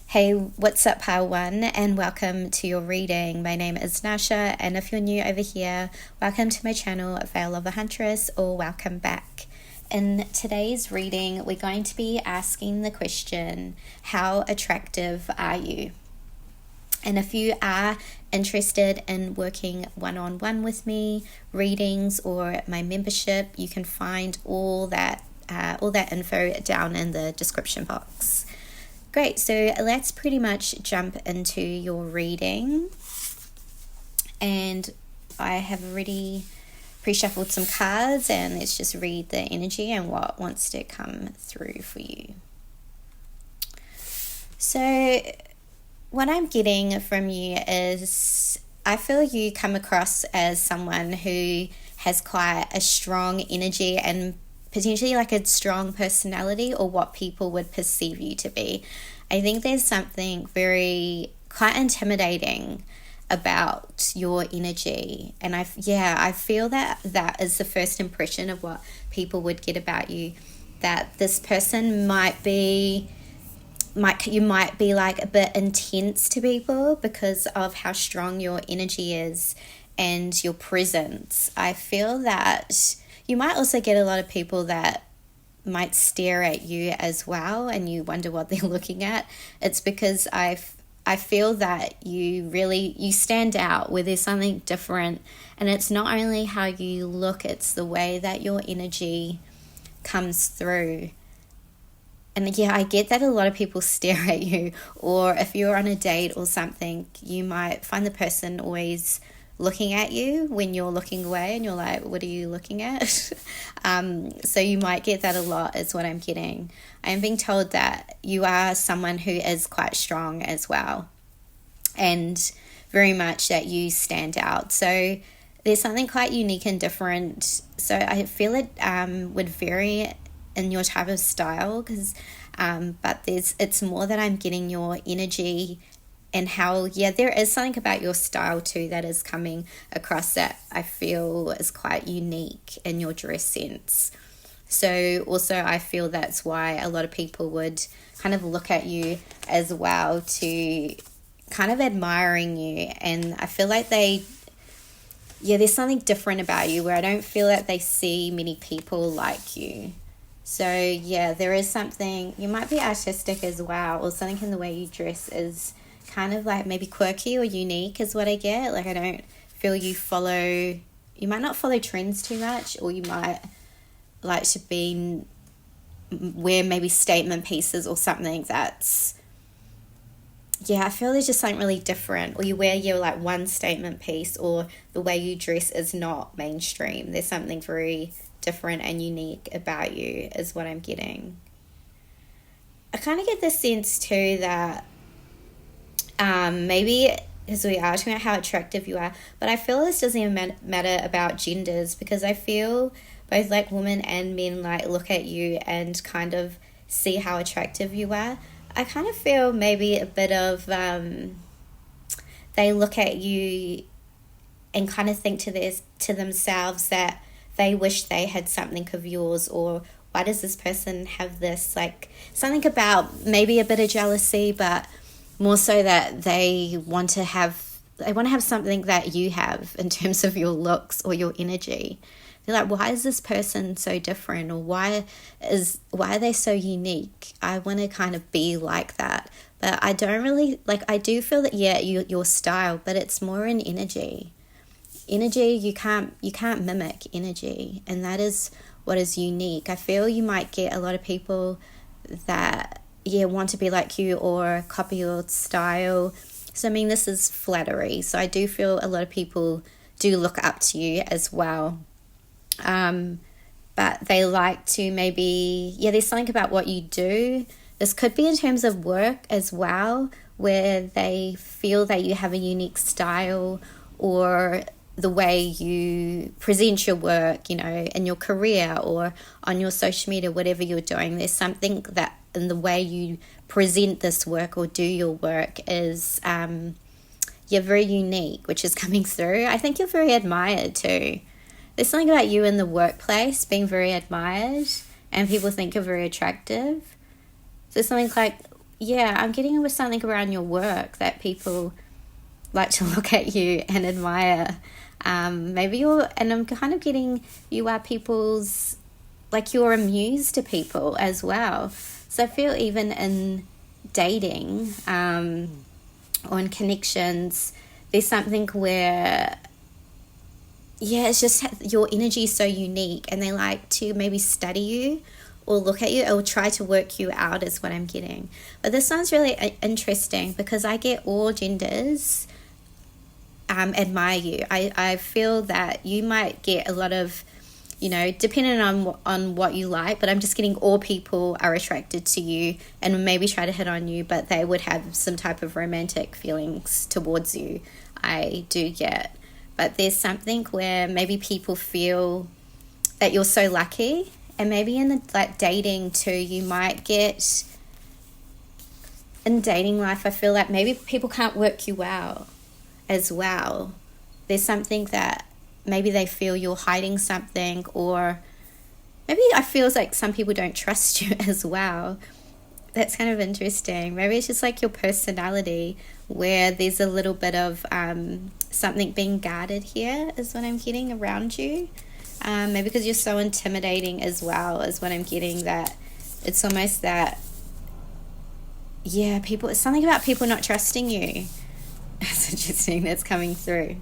Hey, what's up, Pile 1, and welcome to your reading. My name is Nascha, and if you're new over here, welcome to my channel, Lover Archetype, or welcome back. In today's reading, we're going to be asking the question, how attractive are you? And if you are interested in working one-on-one with me, readings, or my membership, you can find all that info down in the description box. Great, so let's pretty much jump into your reading. And I have already pre-shuffled some cards, and let's just read the energy and what wants to come through for you. So what I'm getting from you is I feel you come across as someone who has quite a strong energy and potentially like a strong personality, or what people would perceive you to be. I think there's something quite intimidating about your energy, and I feel that is the first impression of what people would get about you, that this person you might be like a bit intense to people because of how strong your energy is and your presence. I feel that you might also get a lot of people that might stare at you as well, and you wonder what they're looking at. It's because I feel that you stand out, where there's something different, and it's not only how you look, it's the way that your energy comes through. And yeah, I get that a lot of people stare at you, or if you're on a date or something, you might find the person always looking at you when you're looking away, and you're like, what are you looking at? So you might get that a lot, is what I'm getting. I am being told that you are someone who is quite strong as well, and very much that you stand out. So there's something quite unique and different. So I feel it would vary in your type of style, but it's more that I'm getting your energy. And how, there is something about your style too that is coming across that I feel is quite unique in your dress sense. So also I feel that's why a lot of people would kind of look at you as well, to kind of admiring you. And I feel like there's something different about you, where I don't feel that they see many people like you. So there is something, you might be artistic as well, or something in the way you dress is kind of like maybe quirky or unique, is what I get. Like, I don't feel you might not follow trends too much, or you might like to wear maybe statement pieces or something that's, I feel there's just something really different, or you wear your like one statement piece, or the way you dress is not mainstream. There's something very different and unique about you, is what I'm getting. I kind of get the sense too that maybe because we are talking about how attractive you are, but I feel this doesn't even matter about genders, because I feel both like women and men like look at you and kind of see how attractive you are. I kind of feel maybe a bit of they look at you and kind of think to themselves that they wish they had something of yours, or why does this person have this, like something about maybe a bit of jealousy, but more so that they want to have something that you have in terms of your looks or your energy. They're like, why is this person so different? Or why are they so unique? I want to kind of be like that. But I don't really, I do feel that, your style, but it's more in energy. Energy, you can't mimic energy. And that is what is unique. I feel you might get a lot of people that want to be like you or copy your style. So I mean, this is flattery. So I do feel a lot of people do look up to you as well. But they like to maybe, there's something about what you do. This could be in terms of work as well, where they feel that you have a unique style, or the way you present your work, in your career or on your social media, whatever you're doing. There's something that in the way you present this work or do your work is very unique, which is coming through. I think you're very admired too. There's something about you in the workplace being very admired, and people think you're very attractive. So something like yeah, I'm getting with something around your work that people like to look at you and admire. Maybe and I'm kind of getting you are people's, like you're a muse to people as well. So I feel even in dating or in connections, there's something where, yeah, it's just your energy is so unique and they like to maybe study you or look at you or try to work you out is what I'm getting. But this one's really interesting because I get all genders admire you. I feel that you might get a lot of, you know, depending on what you like, but I'm just getting all people are attracted to you and maybe try to hit on you, but they would have some type of romantic feelings towards you. I do get. But there's something where maybe people feel that you're so lucky, and maybe in the like dating too, you might get in dating life. I feel like maybe people can't work you out as well. There's something that maybe they feel you're hiding something, or maybe I feel like some people don't trust you as well. That's kind of interesting. Maybe it's just like your personality where there's a little bit of something being guarded here is what I'm getting around you. Maybe because you're so intimidating as well is what I'm getting, that it's almost that, yeah, people, it's something about people not trusting you. That's interesting, that's coming through.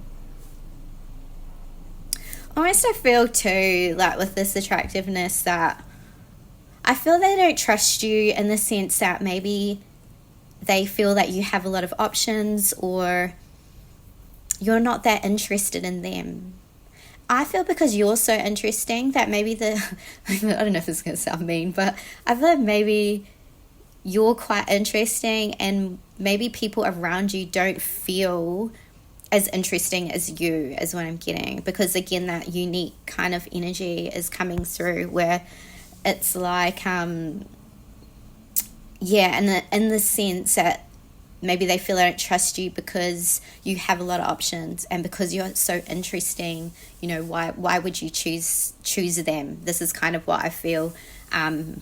Almost I feel too, like with this attractiveness, that I feel they don't trust you in the sense that maybe they feel that you have a lot of options or you're not that interested in them. I feel because you're so interesting that maybe I don't know if it's going to sound mean, but I feel like maybe you're quite interesting and maybe people around you don't feel as interesting as you, is what I'm getting. Because again, that unique kind of energy is coming through where it's like, in the sense that maybe they feel they don't trust you because you have a lot of options and because you're so interesting. You know, why would you choose them? This is kind of what I feel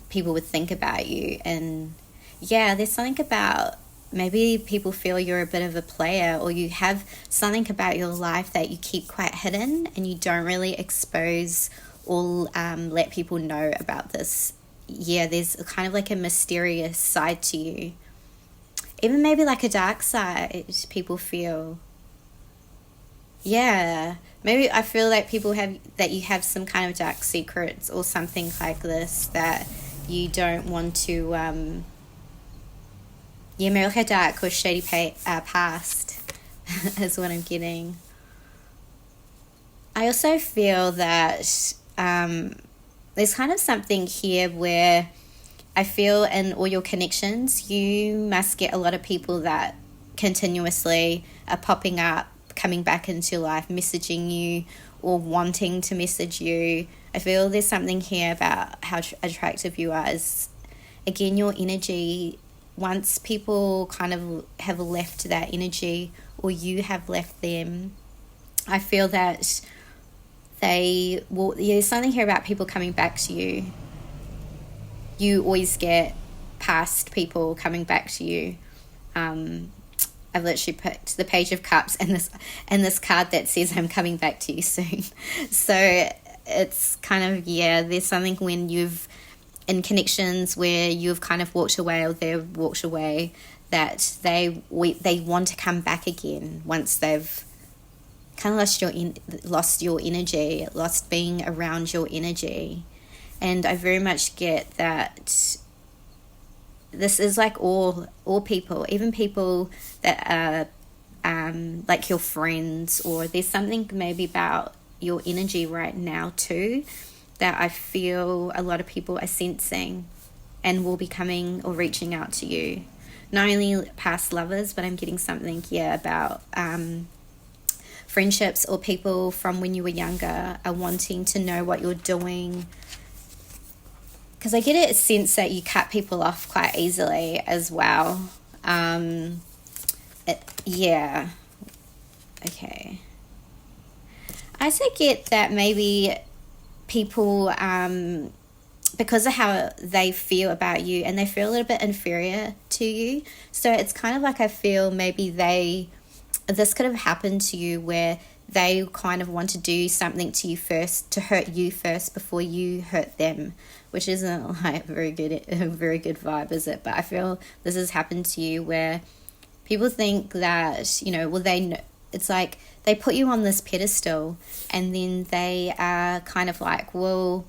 people would think about you. And yeah, there's something about maybe people feel you're a bit of a player, or you have something about your life that you keep quite hidden and you don't really expose or let people know about this. Yeah, there's kind of like a mysterious side to you. Even maybe like a dark side people feel. Yeah, maybe I feel like people have, that you have some kind of dark secrets or something like this that you don't want to, maybe like a dark or shady past is what I'm getting. I also feel that there's kind of something here where I feel in all your connections, you must get a lot of people that continuously are popping up, coming back into your life, messaging you or wanting to message you. I feel there's something here about how attractive you are. Is, again, your energy, once people kind of have left that energy or you have left them, I feel that there's something here about people coming back to you. You always get past people coming back to you. I've literally put the Page of Cups and this card that says I'm coming back to you soon. So it's kind of, there's something when you've in connections where you've kind of walked away or they've walked away, that they want to come back again once they've kind of lost your energy, lost being around your energy. And I very much get that this is like all people, even people that are like your friends, or there's something maybe about your energy right now too that I feel a lot of people are sensing and will be coming or reaching out to you. Not only past lovers, but I'm getting something about friendships or people from when you were younger are wanting to know what you're doing. Because I get a sense that you cut people off quite easily as well. Okay. I also get that maybe people because of how they feel about you, and they feel a little bit inferior to you. So it's kind of like, I feel maybe this could have happened to you where they kind of want to do something to you first, to hurt you first before you hurt them, which isn't like a very good vibe, is it? But I feel this has happened to you where people think that, well, they know, it's like they put you on this pedestal, and then they are kind of like, well,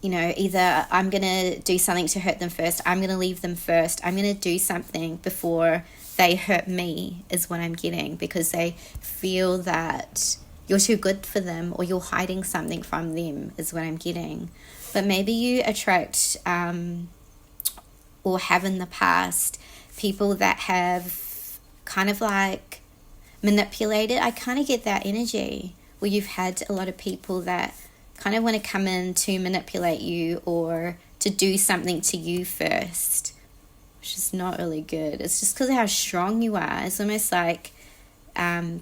either I'm going to do something to hurt them first, I'm going to leave them first, I'm going to do something before they hurt me, is what I'm getting, because they feel that you're too good for them, or you're hiding something from them, is what I'm getting. But maybe you attract or have in the past people that have kind of like manipulated. I kind of get that energy where you've had a lot of people that kind of want to come in to manipulate you or to do something to you first, which is not really good. It's just because of how strong you are. It's almost like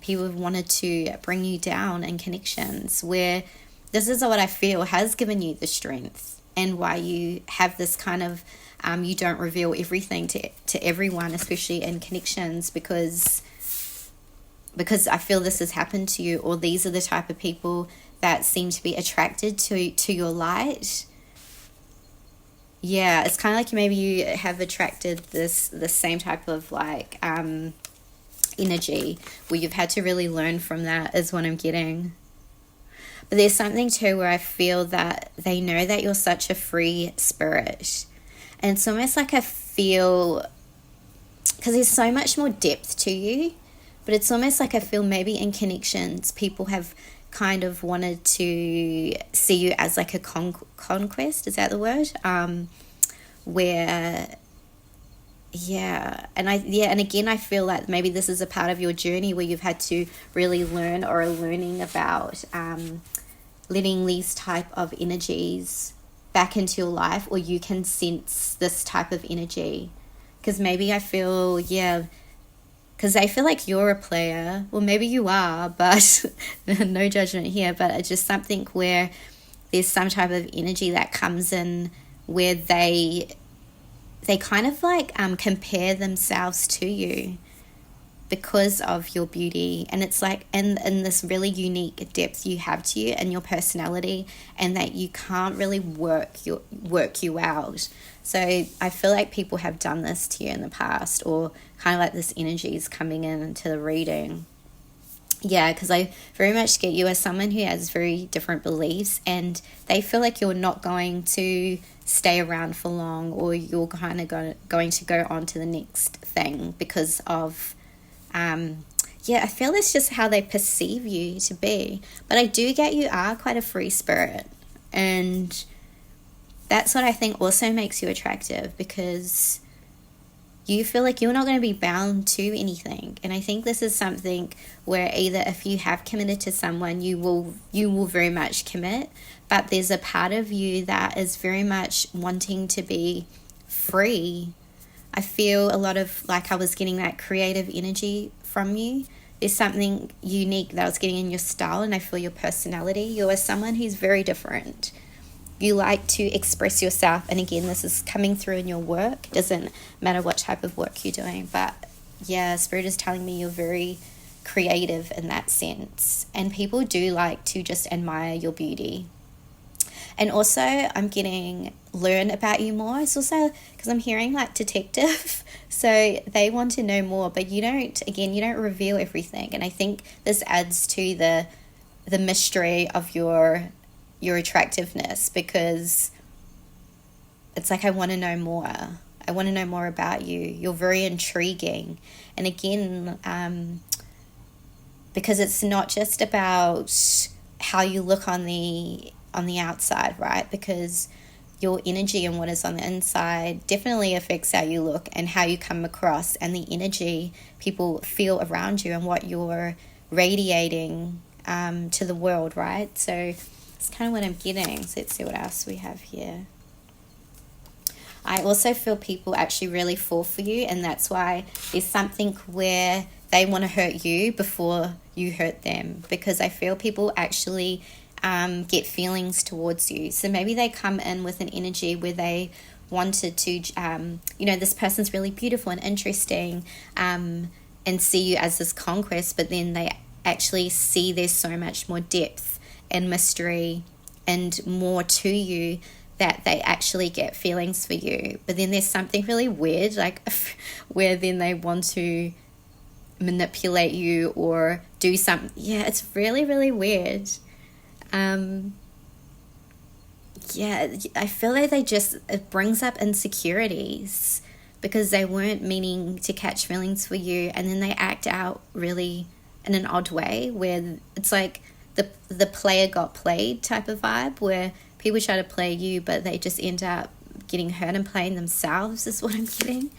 people have wanted to bring you down in connections, where this is what I feel has given you the strength, and why you have this kind of you don't reveal everything to everyone, especially in connections, because I feel this has happened to you, or these are the type of people that seem to be attracted to your light. Yeah, it's kind of like maybe you have attracted the same type of like energy, where you've had to really learn from that, is what I'm getting. But there's something too where I feel that they know that you're such a free spirit, and it's almost like I feel, because there's so much more depth to you, but it's almost like I feel maybe in connections people have kind of wanted to see you as like a conquest, is that the word? Where and again I feel like maybe this is a part of your journey where you've had to really learn, or are learning about letting these type of energies back into your life, or you can sense this type of energy. Because maybe I feel, because I feel like you're a player. Well, maybe you are, but no judgment here. But it's just something where there's some type of energy that comes in where they kind of like compare themselves to you because of your beauty. And it's like in this really unique depth you have to you and your personality, and that you can't really work you out. So I feel like people have done this to you in the past, or kind of like this energy is coming into the reading. Yeah, because I very much get you as someone who has very different beliefs, and they feel like you're not going to stay around for long, or you're kind of going to go on to the next thing because of, I feel it's just how they perceive you to be. But I do get you are quite a free spirit, and that's what I think also makes you attractive, because you feel like you're not going to be bound to anything. And I think this is something where either if you have committed to someone, you will very much commit, but there's a part of you that is very much wanting to be free. I feel a lot of like I was getting that creative energy from you. There's something unique that I was getting in your style, and I feel your personality. You're someone who's very different. You like to express yourself, and again, this is coming through in your work. It doesn't matter what type of work you're doing, but yeah, Spirit is telling me you're very creative in that sense, and people do like to just admire your beauty. And also, I'm getting learn about you more. It's also because I'm hearing like detective, so they want to know more, but you don't reveal everything, and I think this adds to the mystery of your attractiveness, because it's like I want to know more. I want to know more about you. You're very intriguing. And again, because it's not just about how you look on the outside, right? Because your energy and what is on the inside definitely affects how you look and how you come across, and the energy people feel around you and what you're radiating to the world, right? So it's kind of what I'm getting. So let's see what else we have here. I also feel people actually really fall for you, and that's why there's something where they want to hurt you before you hurt them, because I feel people actually get feelings towards you. So maybe they come in with an energy where they wanted to, this person's really beautiful and interesting, and see you as this conquest, but then they actually see there's so much more depth and mystery and more to you that they actually get feelings for you. But then there's something really weird, like where then they want to manipulate you or do something. Yeah, it's really, really weird. I feel like it brings up insecurities because they weren't meaning to catch feelings for you, and then they act out really in an odd way where it's like the player got played type of vibe, where people try to play you but they just end up getting hurt and playing themselves, is what I'm getting.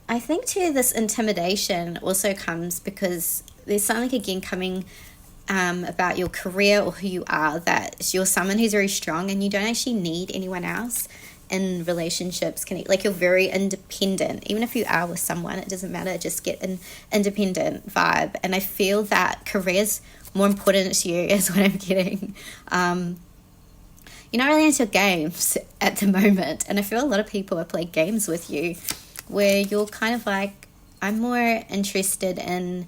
I think too this intimidation also comes because there's something again coming about your career or who you are, that you're someone who's very strong and you don't actually need anyone else in relationships. Like you're very independent. Even if you are with someone, it doesn't matter, just get an independent vibe. And I feel that career's more important to you is what I'm getting. You're not really into games at the moment, and I feel a lot of people have played games with you where you're kind of like, I'm more interested in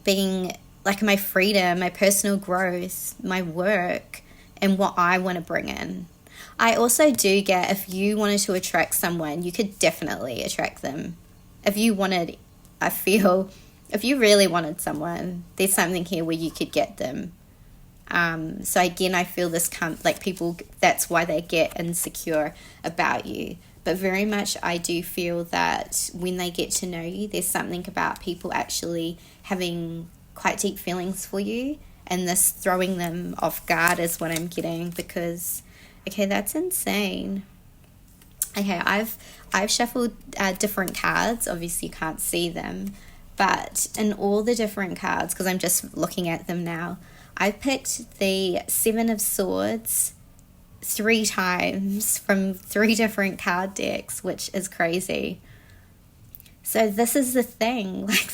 being like my freedom, my personal growth, my work, and what I want to bring in. I also do get, if you wanted to attract someone, you could definitely attract them. If you really wanted someone, there's something here where you could get them. So again, I feel this like people, that's why they get insecure about you. But very much I do feel that when they get to know you, there's something about people actually having quite deep feelings for you, and this throwing them off guard is what I'm getting. Because, okay, that's insane. Okay, I've shuffled different cards. Obviously you can't see them, but in all the different cards, because I'm just looking at them now, I picked the Seven of Swords 3 times from 3 different card decks, which is crazy. So this is the thing, like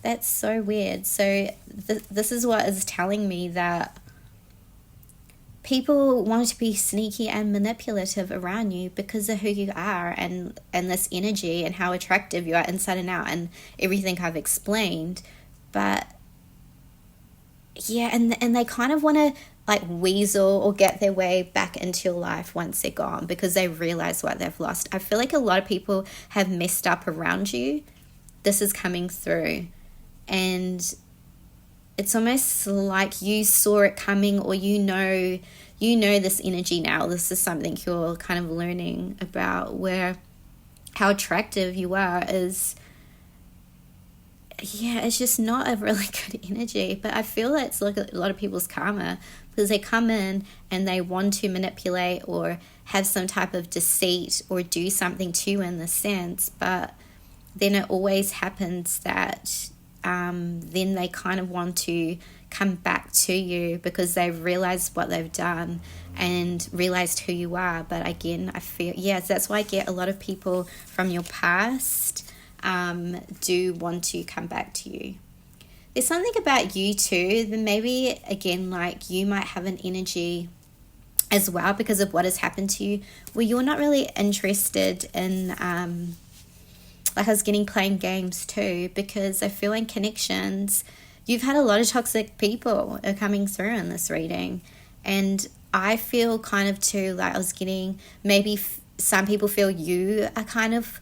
that's so weird. So this is what is telling me that people want to be sneaky and manipulative around you because of who you are and this energy and how attractive you are inside and out and everything I've explained. But yeah, and they kind of want to like weasel or get their way back into your life once they're gone because they realize what they've lost. I feel like a lot of people have messed up around you. This is coming through, and it's almost like you saw it coming, or you know this energy now. This is something you're kind of learning about, where how attractive you are is, yeah, it's just not a really good energy. But I feel that it's like a lot of people's karma, because they come in and they want to manipulate or have some type of deceit or do something to you in the sense, but then it always happens that then they kind of want to come back to you because they've realized what they've done and realized who you are. But again, I feel, yes, that's why I get a lot of people from your past do want to come back to you. There's something about you too, that maybe again, like you might have an energy as well because of what has happened to you, where you're not really interested in like I was getting playing games too, because I feel in connections you've had a lot of toxic people are coming through in this reading. And I feel kind of too, like I was getting, maybe some people feel you are kind of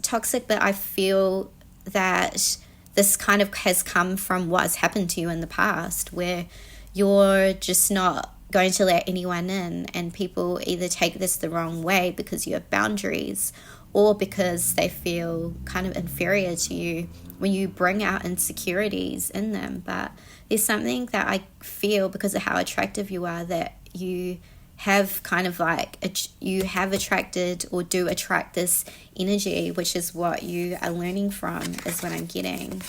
toxic, but I feel that this kind of has come from what's happened to you in the past, where you're just not going to let anyone in, and people either take this the wrong way because you have boundaries, or because they feel kind of inferior to you when you bring out insecurities in them. But there's something that I feel because of how attractive you are, that you have kind of like, you have attracted or do attract this energy, which is what you are learning from, is what I'm getting.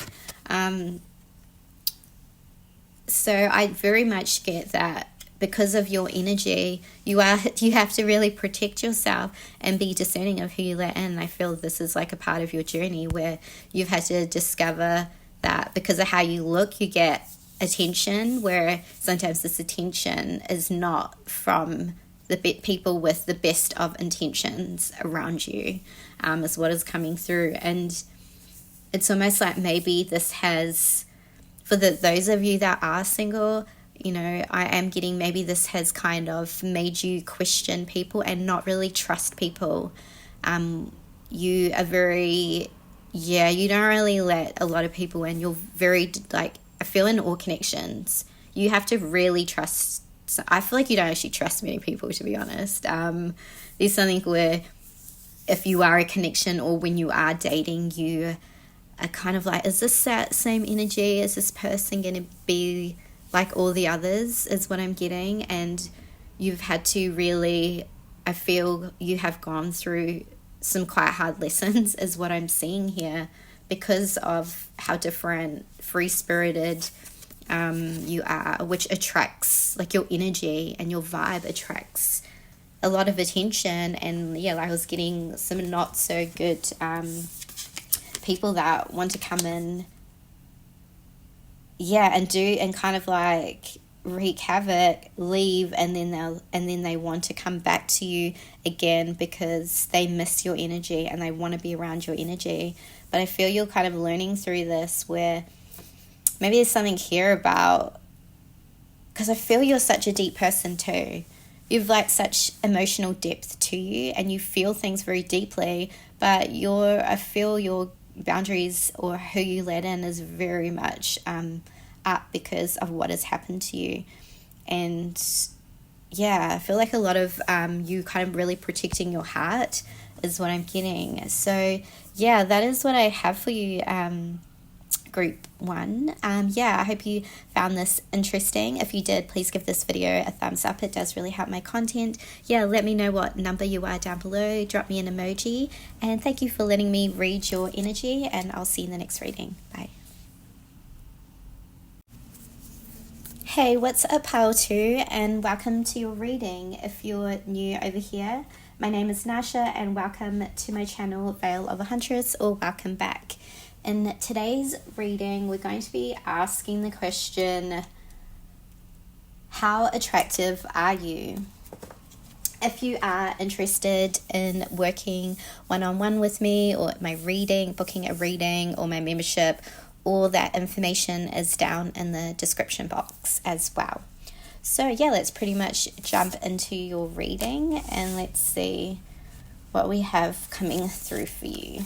So I very much get that because of your energy, you have to really protect yourself and be discerning of who you let in. I feel this is like a part of your journey where you've had to discover that because of how you look, you get attention, where sometimes this attention is not from the people with the best of intentions around you, is what is coming through. And it's almost like maybe this has, for those of you that are single, you know, I am getting maybe this has kind of made you question people and not really trust people. You are very, you don't really let a lot of people in. You're very, like, I feel in all connections, you have to really trust. So I feel like you don't actually trust many people, to be honest. There's something where if you are a connection or when you are dating, you are kind of like, is this that same energy? Is this person going to be like all the others, is what I'm getting. And you've had to really, I feel you have gone through some quite hard lessons, is what I'm seeing here, because of how different, free-spirited you are, which attracts, like, your energy and your vibe attracts a lot of attention. And like I was getting some not so good people that want to come in and kind of like wreak havoc, leave, and then they want to come back to you again because they miss your energy and they want to be around your energy. But I feel you're kind of learning through this, where maybe there's something here about, because I feel you're such a deep person too. You've like such emotional depth to you and you feel things very deeply, but I feel your boundaries or who you let in is very much up because of what has happened to you. And I feel like a lot of you kind of really protecting your heart is what I'm getting. So that is what I have for you, group 1. I hope you found this interesting. If you did, please give this video a thumbs up. It does really help my content. Let me know what number you are down below. Drop me an emoji, and thank you for letting me read your energy, and I'll see you in the next reading. Bye. Hey, what's up, Pile 2, and welcome to your reading. If you're new over here, my name is Nascha, and welcome to my channel, Veil of a Huntress, or welcome back. In today's reading, we're going to be asking the question, how attractive are you? If you are interested in working one-on-one with me, or my reading, booking a reading, or my membership, all that information is down in the description box as well. So let's pretty much jump into your reading and let's see what we have coming through for you.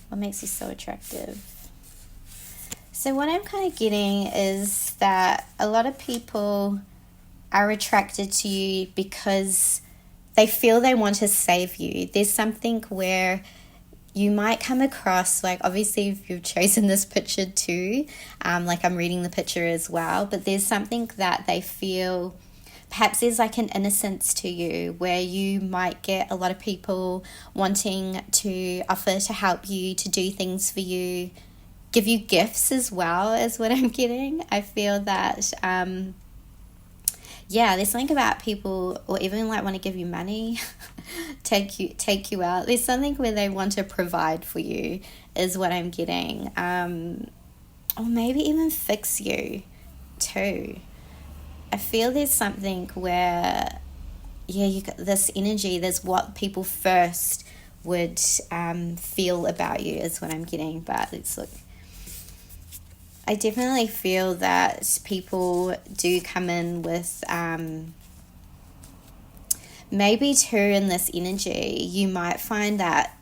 What makes you so attractive? So what I'm kind of getting is that a lot of people are attracted to you because they feel they want to save you. There's something where you might come across, like, obviously if you've chosen this picture too, like I'm reading the picture as well, but there's something that they feel, perhaps there's like an innocence to you where you might get a lot of people wanting to offer to help you, to do things for you, give you gifts as well, is what I'm getting. I feel that, there's something about people, or even like want to give you money, take you out. There's something where they want to provide for you, is what I'm getting. Or maybe even fix you too. I feel there's something where, you got this energy, there's what people first would feel about you, is what I'm getting. But let's look. I definitely feel that people do come in with, maybe too, in this energy, you might find that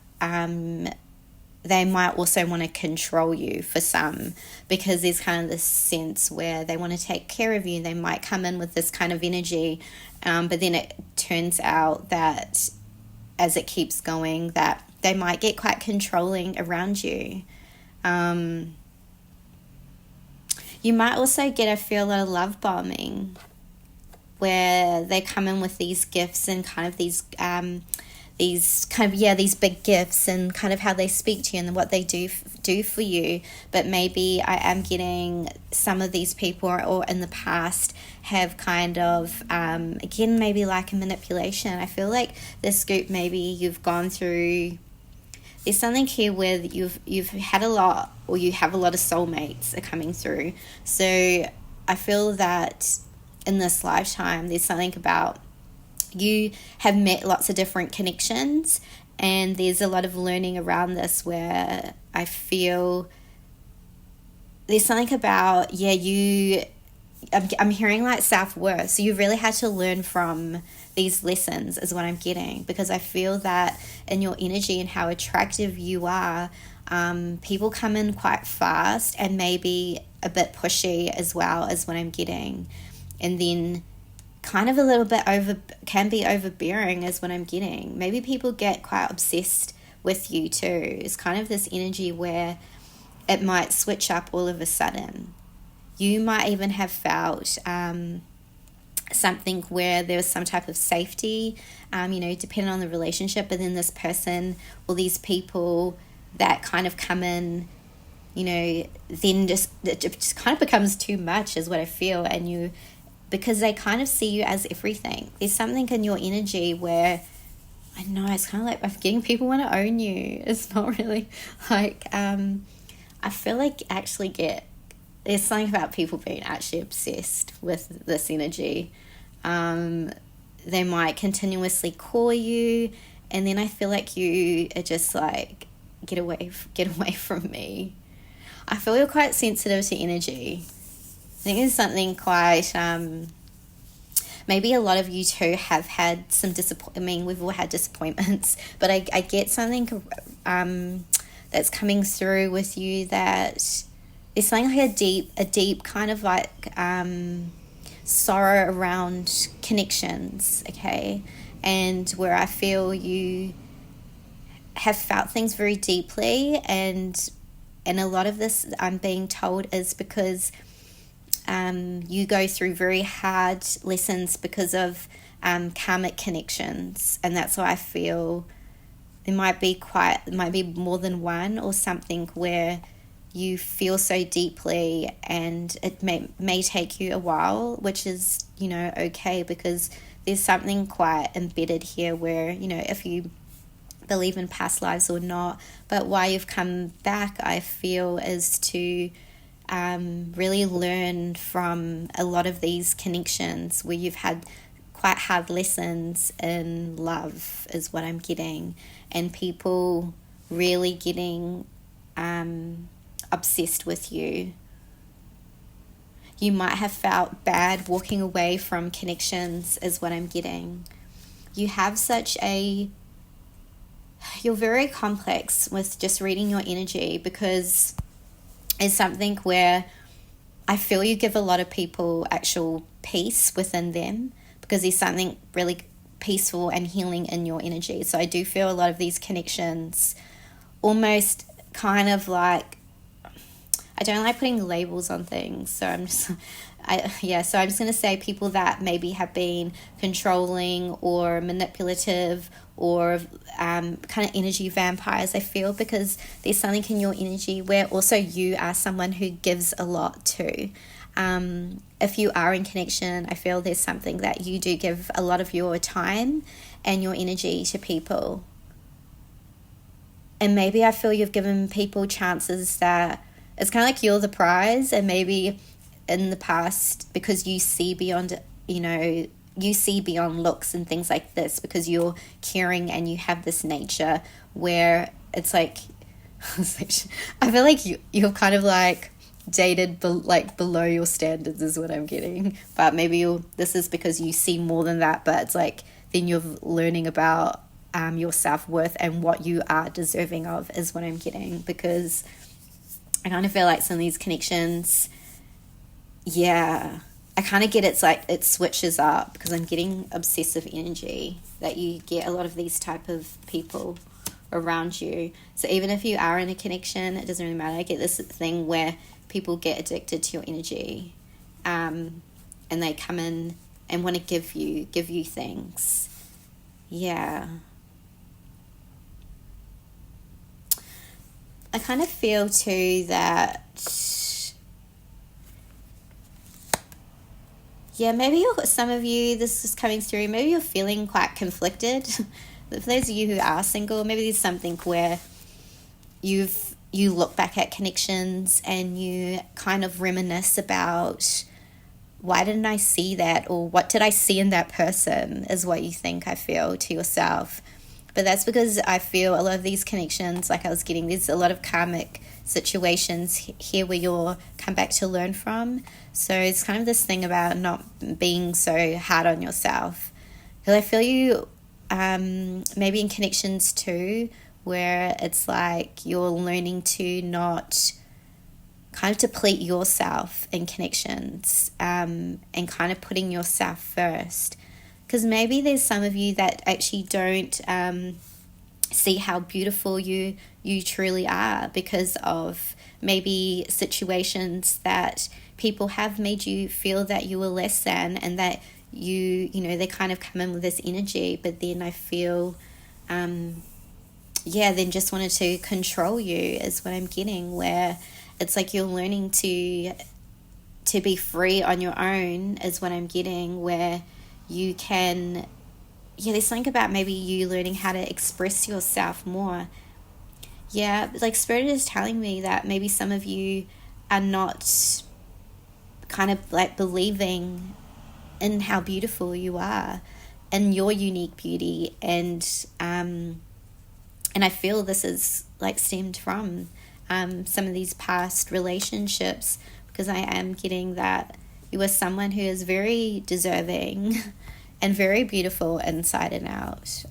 they might also want to control you for some, because there's kind of this sense where they want to take care of you. They might come in with this kind of energy, but then it turns out that as it keeps going, that they might get quite controlling around you. You might also get a feel of love bombing, where they come in with these gifts and kind of these big gifts, and kind of how they speak to you and what they do for you. But maybe I am getting some of these people, or in the past have kind of, again, maybe like a manipulation. I feel like this group, maybe you've gone through there's something here where you've had a lot, or you have a lot of soulmates are coming through. So I feel that in this lifetime, there's something about you have met lots of different connections, and there's a lot of learning around this where I feel there's something about, I'm hearing like self-worth. So you really had to learn from these lessons is what I'm getting, because I feel that in your energy and how attractive you are, people come in quite fast and maybe a bit pushy as well, as what I'm getting. And then kind of a little bit can be overbearing is what I'm getting. Maybe people get quite obsessed with you too. It's kind of this energy where it might switch up all of a sudden. You might even have felt something where there was some type of safety, depending on the relationship, but then this person or these people that kind of come in, then it just kind of becomes too much is what I feel. And because they kind of see you as everything. There's something in your energy where, I know, it's kind of like I'm getting people want to own you. It's not really like, I feel like there's something about people being actually obsessed with this energy. They might continuously call you, and then I feel like you are just like, get away from me. I feel you're quite sensitive to energy. I think there's something quite, maybe a lot of you too have had some we've all had disappointments, but I get something that's coming through with you, that there's something like a deep kind of like sorrow around connections, okay? And where I feel you have felt things very deeply, and a lot of this, I'm being told, is because you go through very hard lessons because of karmic connections, and that's why I feel it might be more than one or something where you feel so deeply, and it may take you a while, which is, okay, because there's something quite embedded here where, if you believe in past lives or not, but why you've come back, I feel, is to really learn from a lot of these connections where you've had quite hard lessons in love is what I'm getting, and people really getting obsessed with you. You might have felt bad walking away from connections is what I'm getting. You have you're very complex with just reading your energy, because it's something where I feel you give a lot of people actual peace within them, because there's something really peaceful and healing in your energy. So I do feel a lot of these connections almost kind of like, I don't like putting labels on things, so I'm just going to say people that maybe have been controlling or manipulative or kind of energy vampires, I feel, because there's something in your energy where also you are someone who gives a lot too. If you are in connection, I feel there's something that you do give a lot of your time and your energy to people. And maybe I feel you've given people chances that it's kind of like you're the prize, and maybe in the past, because you see beyond, you see beyond looks and things like this, because you're caring and you have this nature where it's like, I feel like you're kind of like dated below your standards is what I'm getting. But maybe this is because you see more than that, but it's like then you're learning about your self-worth and what you are deserving of is what I'm getting, because I kind of feel like some of these connections, I kind of get it's like it switches up, because I'm getting obsessive energy that you get a lot of these type of people around you. So even if you are in a connection, it doesn't really matter. I get this thing where people get addicted to your energy, and they come in and want to give you things. I kind of feel too that, maybe some of you, this is coming through, maybe you're feeling quite conflicted. For those of you who are single, maybe there's something where you look back at connections and you kind of reminisce about, why didn't I see that, or what did I see in that person, is what you think, I feel, to yourself. But that's because I feel a lot of these connections, like I was getting, there's a lot of karmic situations here where you'll come back to learn from. So it's kind of this thing about not being so hard on yourself. Because I feel you maybe in connections too, where it's like you're learning to not kind of deplete yourself in connections, and kind of putting yourself first. Because maybe there's some of you that actually don't see how beautiful you truly are, because of maybe situations that people have made you feel that you were less than, and that you know, they kind of come in with this energy, but then I feel then just wanted to control you, is what I'm getting, where it's like you're learning to be free on your own, is what I'm getting, where you can, there's something about maybe you learning how to express yourself more. Like Spirit is telling me that maybe some of you are not kind of like believing in how beautiful you are and your unique beauty, and I feel this is like stemmed from some of these past relationships, because I am getting that you are someone who is very deserving and very beautiful inside and out.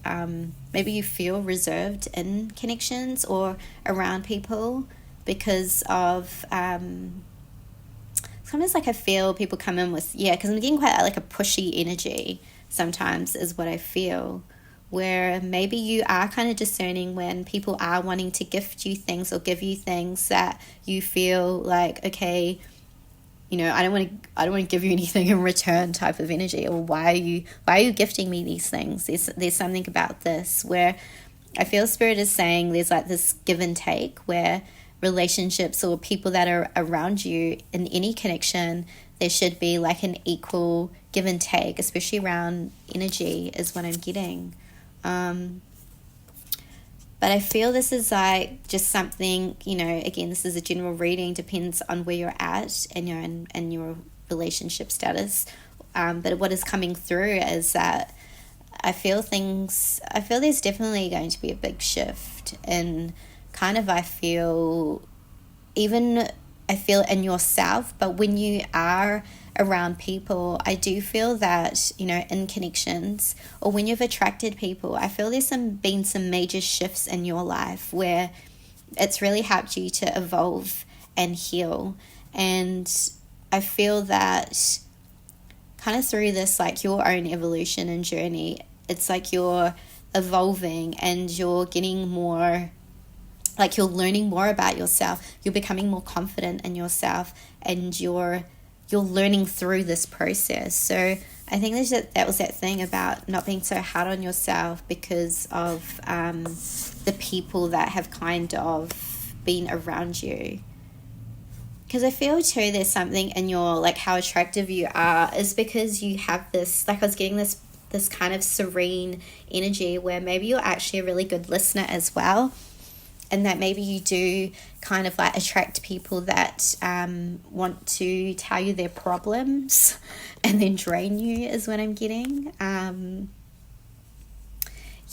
Maybe you feel reserved in connections or around people because of sometimes, like I feel people come in with, because I'm getting quite like a pushy energy sometimes, is what I feel, where maybe you are kind of discerning when people are wanting to gift you things or give you things that you feel like, okay, you know, I don't want to give you anything in return type of energy, or why are you gifting me these things? There's something about this where I feel Spirit is saying there's like this give and take, where relationships or people that are around you in any connection, there should be like an equal give and take, especially around energy, is what I'm getting. But I feel this is like just something, you know, again, this is a general reading, depends on where you're at and your relationship status. But what is coming through is that I feel there's definitely going to be a big shift in kind of, I feel in yourself, but when you are around people, I do feel that, you know, in connections or when you've attracted people, I feel there's been some major shifts in your life where it's really helped you to evolve and heal. And I feel that kind of through this, like your own evolution and journey, it's like you're evolving and you're getting more, like you're learning more about yourself, you're becoming more confident in yourself, and you're learning through this process. So I think that was that thing about not being so hard on yourself because of the people that have kind of been around you. Because I feel too there's something in your, like how attractive you are is because you have this, like I was getting this kind of serene energy where maybe you're actually a really good listener as well. And that maybe you do kind of like attract people that want to tell you their problems and then drain you, is what I'm getting. And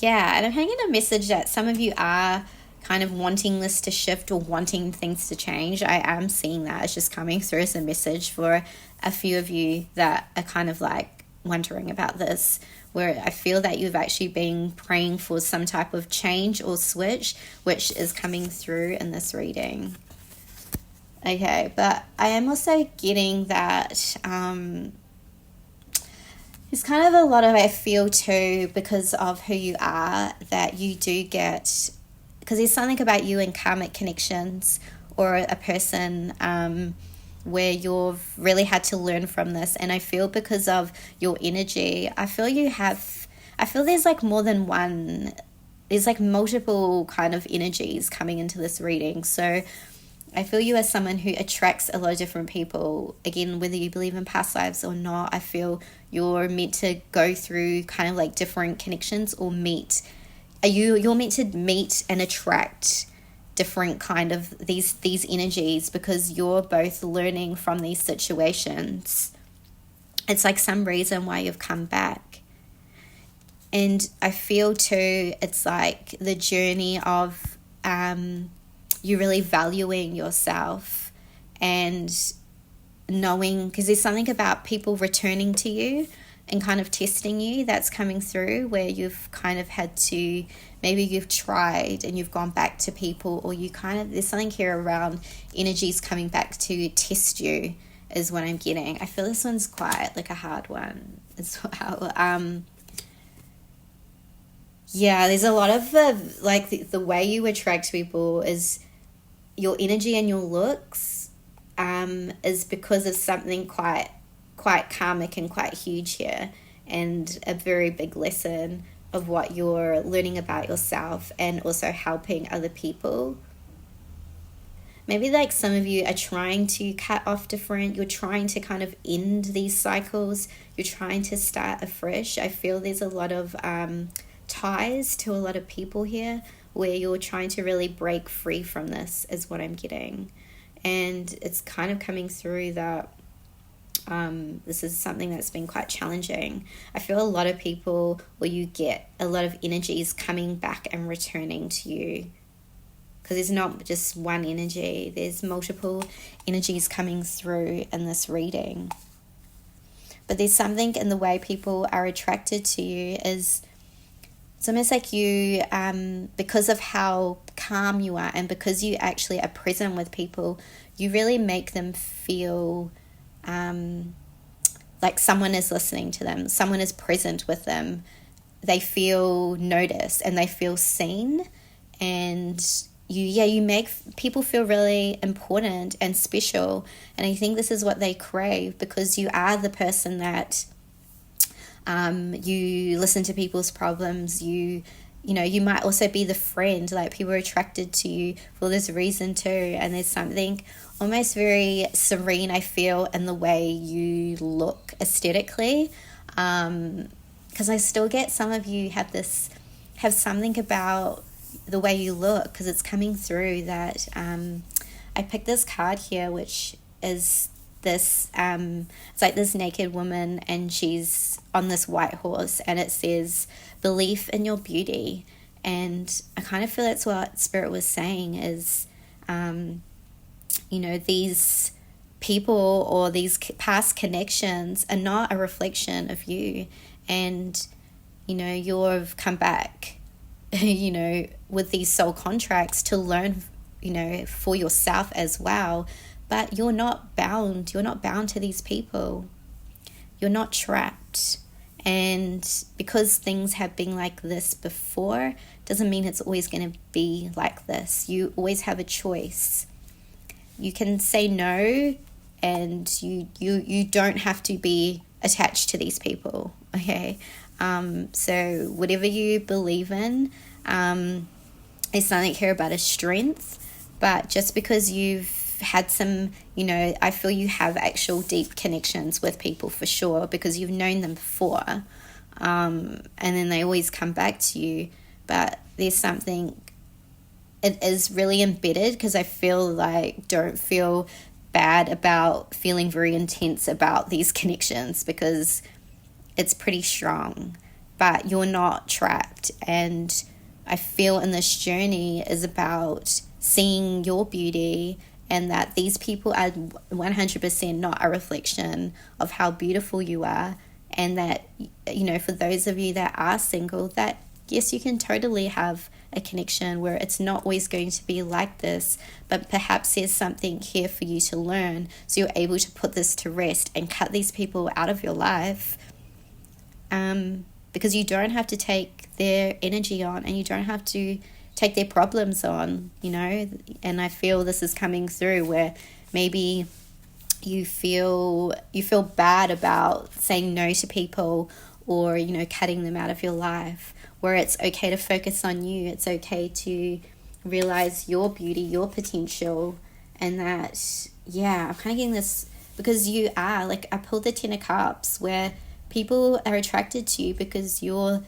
I'm getting a message that some of you are kind of wanting this to shift or wanting things to change. I am seeing that. It's just coming through as a message for a few of you that are kind of like wondering about this, where I feel that you've actually been praying for some type of change or switch, which is coming through in this reading. Okay, but I am also getting that there's kind of a lot of, I feel too, because of who you are, that you do get, because there's something about you in karmic connections or a person where you've really had to learn from this. And I feel because of your energy, I feel there's like more than one, there's like multiple kind of energies coming into this reading. So I feel you as someone who attracts a lot of different people. Again, whether you believe in past lives or not, I feel you're meant to go through kind of like different connections or you're meant to meet and attract different kind of these energies, because you're both learning from these situations. It's like some reason why you've come back. And I feel too, it's like the journey of you really valuing yourself and knowing, because there's something about people returning to you and kind of testing you that's coming through, where you've kind of had to, maybe you've tried and you've gone back to people, or you kind of, there's something here around energies coming back to test you is what I'm getting. I feel this one's quite like a hard one as well. Yeah, there's a lot of the way you attract people is your energy and your looks is because of something quite karmic and quite huge here, and a very big lesson of what you're learning about yourself and also helping other people. Maybe like some of you are trying to cut off different, you're trying to kind of end these cycles, you're trying to start afresh. I feel there's a lot of ties to a lot of people here where you're trying to really break free from this is what I'm getting. And it's kind of coming through that this is something that's been quite challenging. I feel a lot of people, where you get a lot of energies coming back and returning to you, because there's not just one energy, there's multiple energies coming through in this reading. But there's something in the way people are attracted to you is, it's almost like you, because of how calm you are and because you actually are present with people, you really make them feel like someone is listening to them, someone is present with them. They feel noticed and they feel seen, and you make people feel really important and special. And I think this is what they crave, because you are the person that you listen to people's problems. You might also be the friend, like people are attracted to you for this reason too. And there's something almost very serene, I feel, in the way you look aesthetically. Because I still get some of you have something about the way you look, because it's coming through that I picked this card here, which is this it's like this naked woman, and she's on this white horse, and it says belief in your beauty. And I kind of feel that's what Spirit was saying is these people or these past connections are not a reflection of you, and you've come back with these soul contracts to learn for yourself as well. But you're not bound to these people. You're not trapped. And because things have been like this before, doesn't mean it's always going to be like this. You always have a choice. You can say no, and you don't have to be attached to these people, okay? So whatever you believe in, there's something here about a strength. But just because you've had some, I feel you have actual deep connections with people for sure, because you've known them before, and then they always come back to you. But there's something, it is really embedded, because I feel like, don't feel bad about feeling very intense about these connections, because it's pretty strong, but you're not trapped. And I feel in this journey is about seeing your beauty, and that these people are 100% not a reflection of how beautiful you are. And that, for those of you that are single, that yes, you can totally have a connection where it's not always going to be like this, but perhaps there's something here for you to learn, so you're able to put this to rest and cut these people out of your life, because you don't have to take their energy on, and you don't have to take their problems on, and I feel this is coming through where maybe you feel bad about saying no to people, or cutting them out of your life, where it's okay to focus on you. It's okay to realize your beauty, your potential, and that, I'm kind of getting this, because you are, like, I pulled the 10 of Cups, where people are attracted to you because you're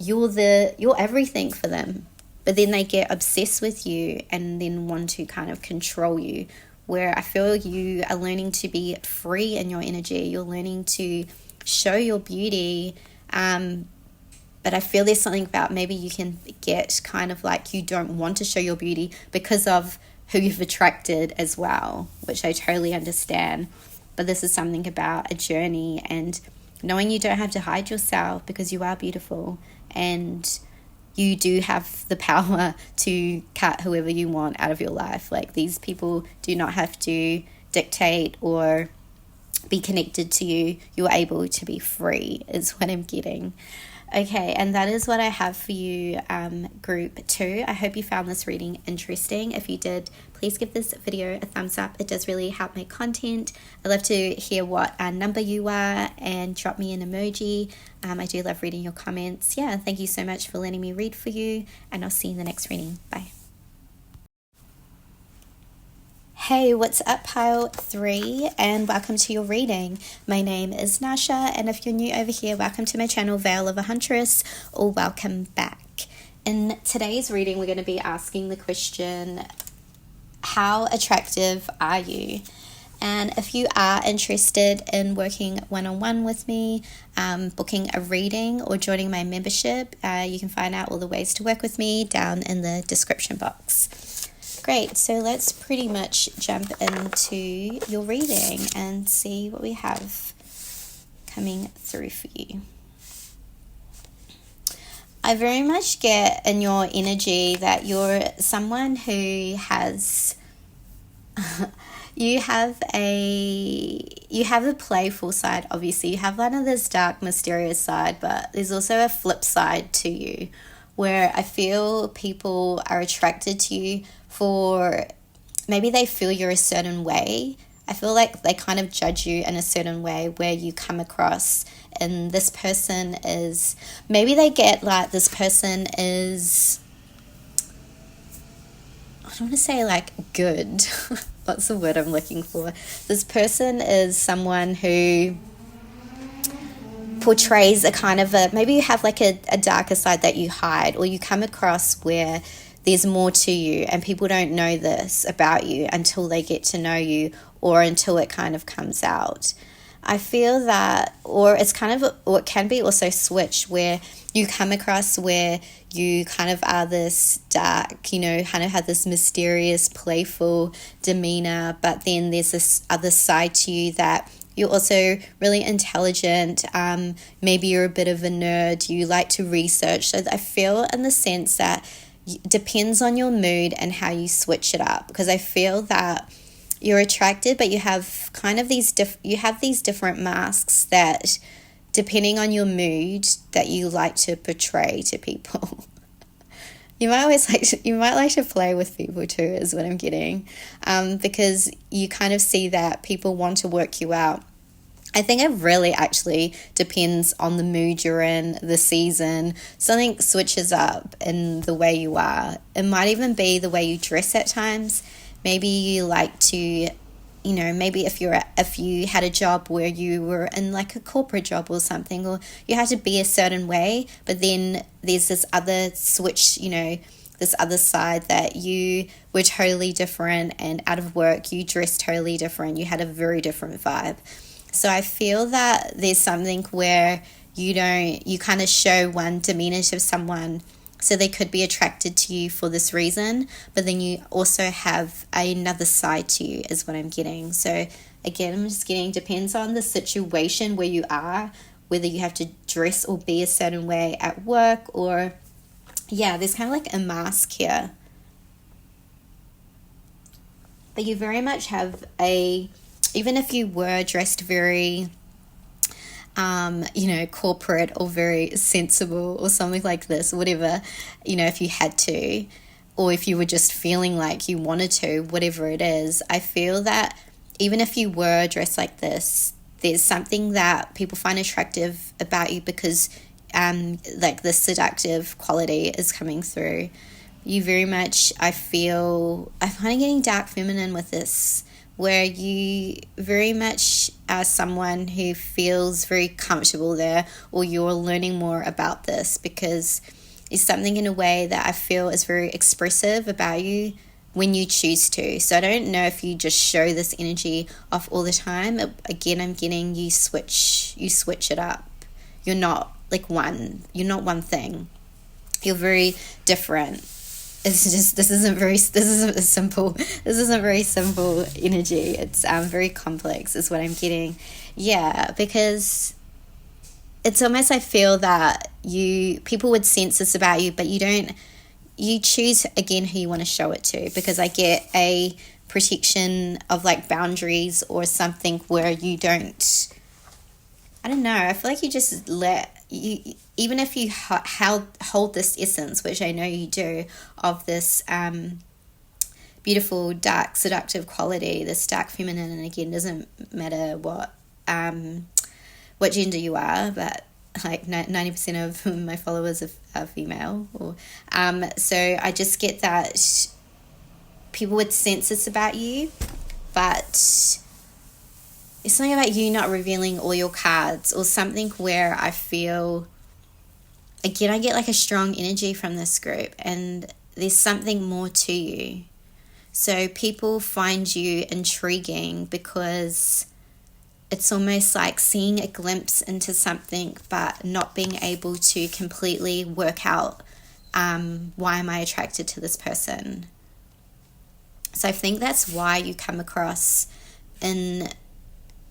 everything for them. but then they get obsessed with you and then want to kind of control you, where I feel you are learning to be free in your energy. You're learning to show your beauty, but I feel there's something about maybe you can get kind of like you don't want to show your beauty because of who you've attracted as well, which I totally understand. But this is something about a journey and knowing you don't have to hide yourself because you are beautiful and you do have the power to cut whoever you want out of your life. Like, these people do not have to dictate or be connected to you. You're able to be free is what I'm getting. Okay, and that is what I have for you, group 2. I hope you found this reading interesting. If you did, please give this video a thumbs up. It does really help make content. I'd love to hear what number you are and drop me an emoji. I do love reading your comments. Yeah, thank you so much for letting me read for you, and I'll see you in the next reading. Bye. Hey, what's up, pile 3, and welcome to your reading. My name is Nascha, and if you're new over here, welcome to my channel, Veil of a Huntress, or welcome back. In today's reading, we're going to be asking the question, how attractive are you? And if you are interested in working one-on-one with me, booking a reading or joining my membership, you can find out all the ways to work with me down in the description box. Great, so let's pretty much jump into your reading and see what we have coming through for you. I very much get in your energy that you're someone who has you have a playful side. Obviously you have one of this dark, mysterious side, but there's also a flip side to you where I feel people are attracted to you for maybe they feel you're a certain way. I feel like they kind of judge you in a certain way where you come across, and this person is, maybe they get like this person is, I don't want to say like good. What's the word I'm looking for? This person is someone who portrays a kind of a, maybe you have like a darker side that you hide, or you come across where there's more to you and people don't know this about you until they get to know you or until it kind of comes out. I feel that, or it's kind of, or it can be also switched where you come across where you kind of are this dark, you know, kind of have this mysterious, playful demeanor, but then there's this other side to you that you're also really intelligent. Maybe you're a bit of a nerd. You like to research. So I feel in the sense that it depends on your mood and how you switch it up. Because I feel that you're attracted, but you have kind of these different masks that, depending on your mood, that you like to portray to people. You might like to play with people too, is what I'm getting, because you kind of see that people want to work you out. I think it really actually depends on the mood you're in, the season. Something switches up in the way you are. It might even be the way you dress at times. Maybe you like to, you know, maybe if you had a job where you were in like a corporate job or something, or you had to be a certain way, but then there's this other switch, you know, this other side that you were totally different, and out of work you dressed totally different. You had a very different vibe. So I feel that there's something where you kind of show one demeanor to someone, so they could be attracted to you for this reason, but then you also have another side to you, is what I'm getting. So again, I'm just getting, depends on the situation where you are, whether you have to dress or be a certain way at work, or yeah, there's kind of like a mask here. But you very much have even if you were dressed very, you know, corporate or very sensible or something like this, whatever, you know, if you had to, or if you were just feeling like you wanted to, whatever it is, I feel that even if you were dressed like this, there's something that people find attractive about you because like the seductive quality is coming through. You very much, I'm kind of getting dark feminine with this, where you very much are someone who feels very comfortable there, or you're learning more about this because is something in a way that I feel is very expressive about you when you choose to. So I don't know if you just show this energy off all the time. Again, I'm getting you switch it up. You're not you're not one thing. You're very different. It's just, this isn't very simple energy. It's very complex is what I'm getting. Yeah, because it's almost, I feel that people would sense this about you, but you choose again who you want to show it to, because I get a protection of like boundaries or something where you don't, I don't know, I feel like you just even if you hold this essence, which I know you do, of this beautiful dark seductive quality, this dark feminine, and again, doesn't matter what gender you are, but like 90% of my followers are female, so I just get that people would sense this about you, but it's something about you not revealing all your cards, or something where I feel, again, I get like a strong energy from this group, and there's something more to you. So people find you intriguing because it's almost like seeing a glimpse into something, but not being able to completely work out why am I attracted to this person. So I think that's why you come across in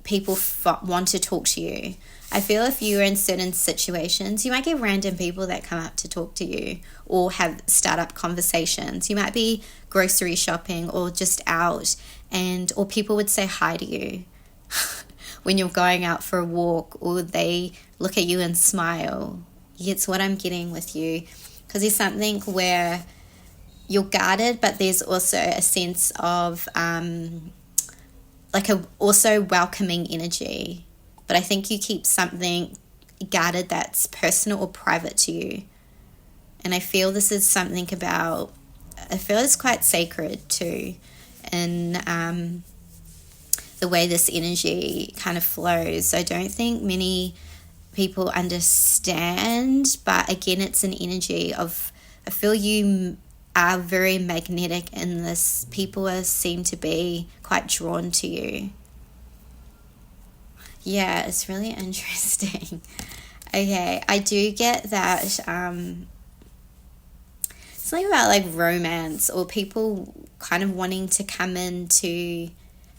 people want to talk to you. I feel if you're in certain situations, you might get random people that come up to talk to you or start up conversations. You might be grocery shopping or just out, or people would say hi to you when you're going out for a walk, or they look at you and smile. It's what I'm getting with you, because there's something where you're guarded, but there's also a sense of also welcoming energy. But I think you keep something guarded that's personal or private to you. And I feel this is something about, I feel it's quite sacred too, in the way this energy kind of flows. So I don't think many people understand, but again, it's an energy of, I feel you are very magnetic in this. People seem to be quite drawn to you. Yeah, it's really interesting. Okay, I do get that something about like romance, or people kind of wanting to come in to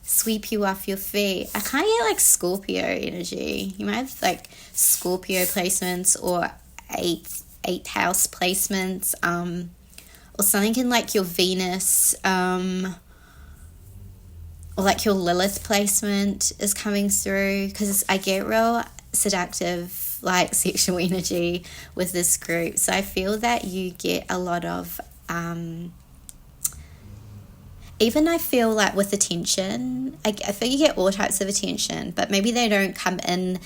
sweep you off your feet. I kind of get like Scorpio energy. You might have like Scorpio placements, or eighth house placements, or something in like your Venus, or like your Lilith placement is coming through, because I get real seductive, like sexual energy with this group. So I feel that you get a lot of, even I feel like with attention, I feel you get all types of attention, but maybe they don't come in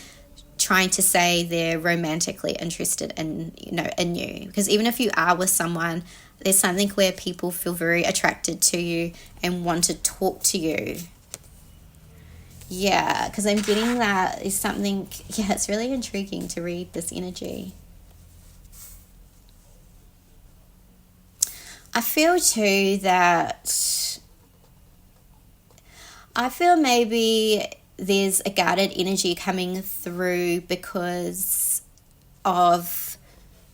trying to say they're romantically interested in you. Because even if you are with someone, there's something where people feel very attracted to you and want to talk to you. Yeah, because I'm getting that is something, yeah, it's really intriguing to read this energy. I feel too that, I feel maybe there's a guarded energy coming through because of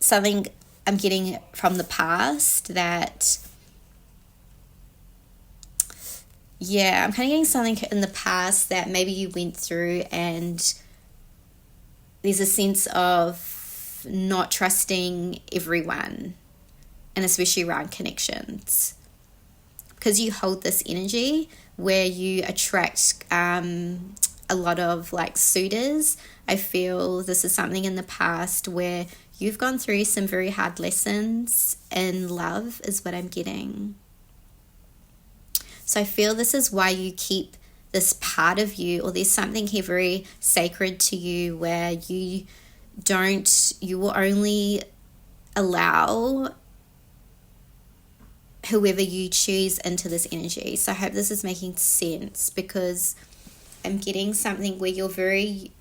something I'm getting from the past that, yeah, I'm kind of getting something in the past that maybe you went through, and there's a sense of not trusting everyone, and especially around connections, because you hold this energy where you attract a lot of like suitors. I feel this is something in the past where you've gone through some very hard lessons in love is what I'm getting. So I feel this is why you keep this part of you, or there's something here very sacred to you where you will only allow whoever you choose into this energy. So I hope this is making sense, because I'm getting something where you're very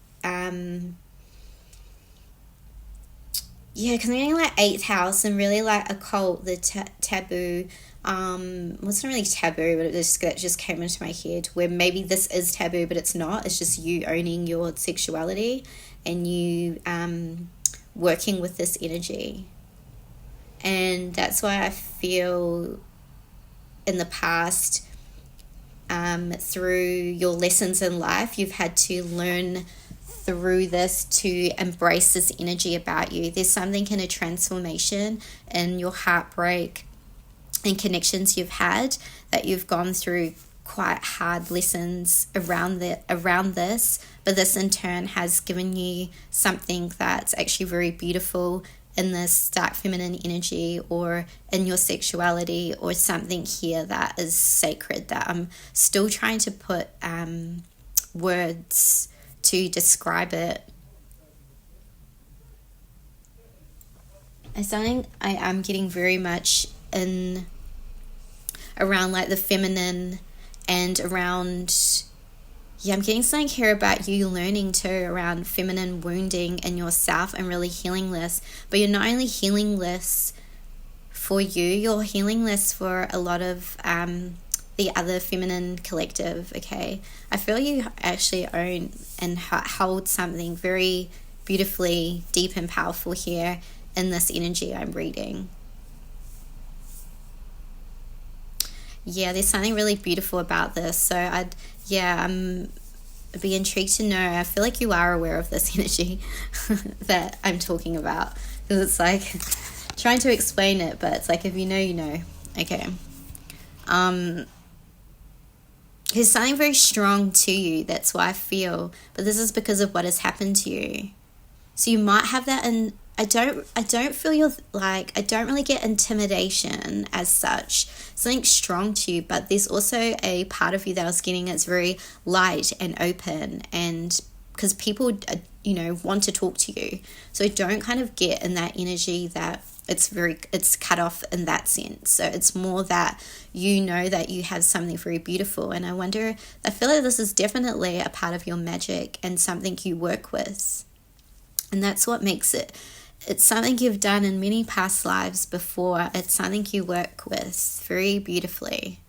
yeah, because I'm getting like eighth house and really like occult, the taboo. Well, it's not really taboo, but it just came into my head where maybe this is taboo, but it's not. It's just you owning your sexuality and you working with this energy. And that's why I feel in the past, through your lessons in life, you've had to learn through this to embrace this energy about you. There's something in a transformation in your heartbreak and connections you've had that you've gone through quite hard lessons around this, but this in turn has given you something that's actually very beautiful in this dark feminine energy or in your sexuality, or something here that is sacred that I'm still trying to put words to describe it. It's something I am getting very much in around like the feminine and around, yeah, I'm getting something here about you learning too around feminine wounding in yourself and really healing this. But you're not only healing this for you, you're healing this for a lot of the other feminine collective, okay? I feel you actually own and hold something very beautifully deep and powerful here in this energy I'm reading. Yeah, there's something really beautiful about this. So I'd be intrigued to know. I feel like you are aware of this energy that I'm talking about, because it's like trying to explain it, but it's like if you know, you know. Okay. There's something very strong to you. That's why I feel, but this is because of what has happened to you. So you might have that, and I don't feel you're like, I don't really get intimidation as such. Something strong to you, but there's also a part of you that I was getting that's very light and open, and because people, want to talk to you. So I don't kind of get in that energy that it's cut off in that sense. So it's more that you know that you have something very beautiful. And I feel like this is definitely a part of your magic and something you work with. And that's what makes it. It's something you've done in many past lives before. It's something you work with very beautifully.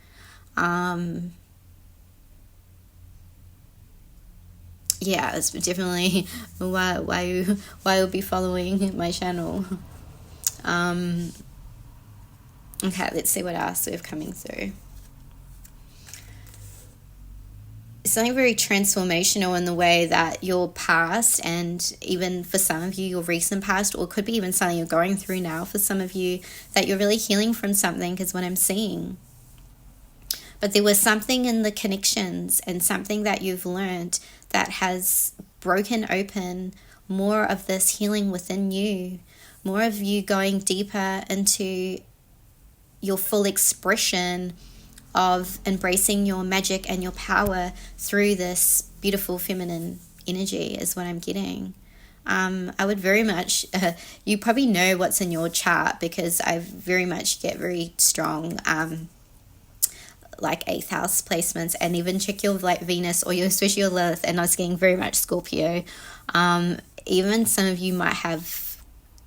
Yeah, it's definitely why you'll be following my channel. Okay, let's see what else we have coming through. Something very transformational in the way that your past, and even for some of you your recent past, or could be even something you're going through now for some of you, that you're really healing from something, is what I'm seeing. But there was something in the connections and something that you've learned that has broken open more of this healing within you, more of you going deeper into your full expression of embracing your magic and your power through this beautiful feminine energy is what I'm getting. I would very much, you probably know what's in your chart, because I very much get very strong like 8th house placements, and even check your like Venus or especially your Lilith, and I was getting very much Scorpio. Even some of you might have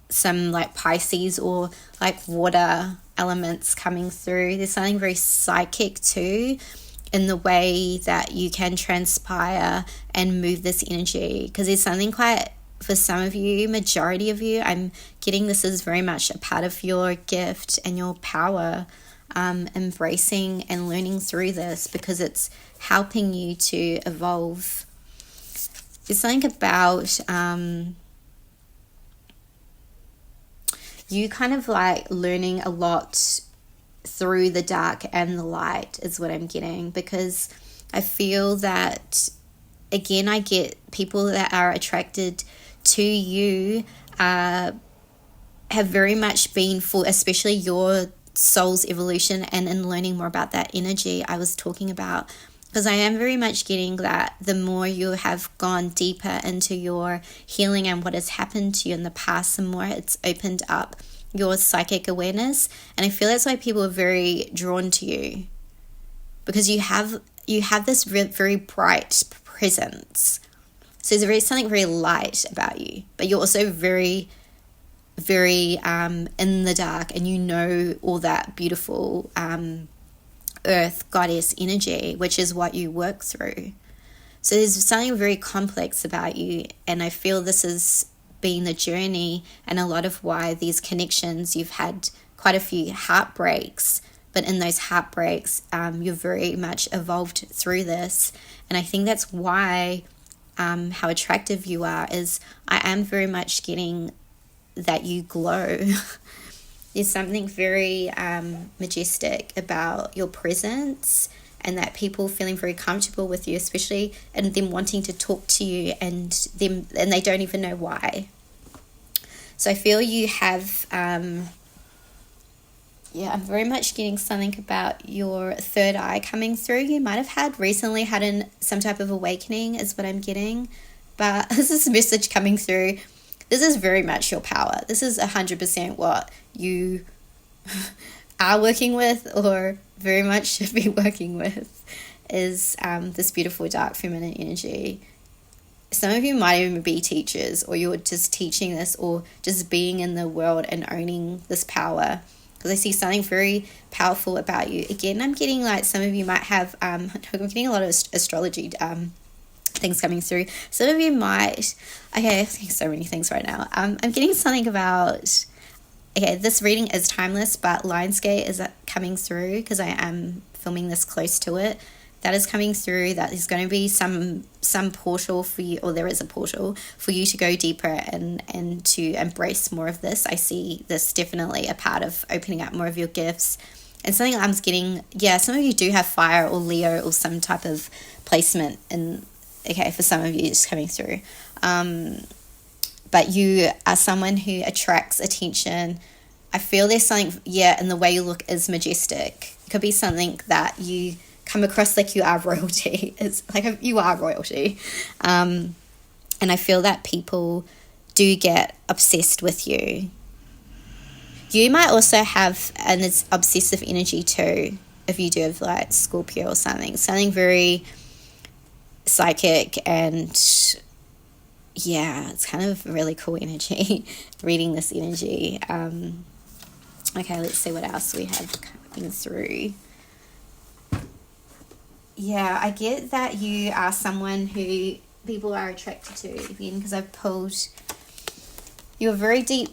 some like Pisces or like water elements coming through. There's something very psychic too in the way that you can transpire and move this energy, because there's something quite, for some of you, majority of you, I'm getting this is very much a part of your gift and your power, embracing and learning through this, because it's helping you to evolve. There's something about you kind of like learning a lot through the dark and the light is what I'm getting, because I feel that, again, I get people that are attracted to you have very much been for, especially your soul's evolution and in learning more about that energy I was talking about. Because I am very much getting that the more you have gone deeper into your healing and what has happened to you in the past, the more it's opened up your psychic awareness. And I feel that's why people are very drawn to you, because you have this very bright presence. So there's something very light about you, but you're also very very in the dark, and you know all that beautiful earth goddess energy, which is what you work through. So there's something very complex about you, and I feel this has been the journey and a lot of why these connections, you've had quite a few heartbreaks, but in those heartbreaks you've very much evolved through this. And I think that's why how attractive you are is I am very much getting that you glow. There's something very majestic about your presence, and that people feeling very comfortable with you, especially, and them wanting to talk to you, and they don't even know why. So I feel you have I'm very much getting something about your third eye coming through. You might have recently had some type of awakening is what I'm getting, but this is a message coming through. This is very much your power. This is 100% what you are working with, or very much should be working with, is this beautiful dark feminine energy. Some of you might even be teachers, or you're just teaching this, or just being in the world and owning this power. Because I see something very powerful about you. Again, I'm getting like some of you might have, I'm getting a lot of astrology things coming through. Some of you might, okay, I'm getting so many things right now. I'm getting something about, okay, this reading is timeless, but Lionsgate is coming through because I am filming this close to it. That is coming through. That is going to be some portal for you, or there is a portal for you to go deeper and to embrace more of this. I see this definitely a part of opening up more of your gifts. And something I'm getting, some of you do have fire or Leo or some type of placement in, okay, for some of you it's coming through. But you are someone who attracts attention. I feel there's something, and the way you look is majestic. It could be something that you come across like you are royalty. It's like you are royalty. And I feel that people do get obsessed with you. You might also have an obsessive energy too, if you do have like Scorpio or something very psychic, and it's kind of really cool energy reading this energy. Okay, let's see what else we have coming through. I get that you are someone who people are attracted to, again, because I've pulled, you're very deep,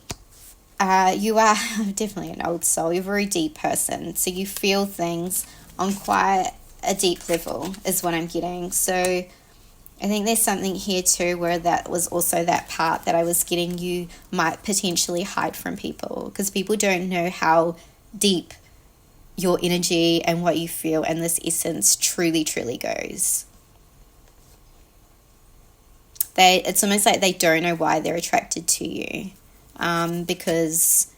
you are definitely an old soul, you're a very deep person, so you feel things on quite a deep level is what I'm getting. So I think there's something here too where that was also that part that I was getting you might potentially hide from people, because people don't know how deep your energy and what you feel and this essence truly goes. It's almost like they don't know why they're attracted to you, because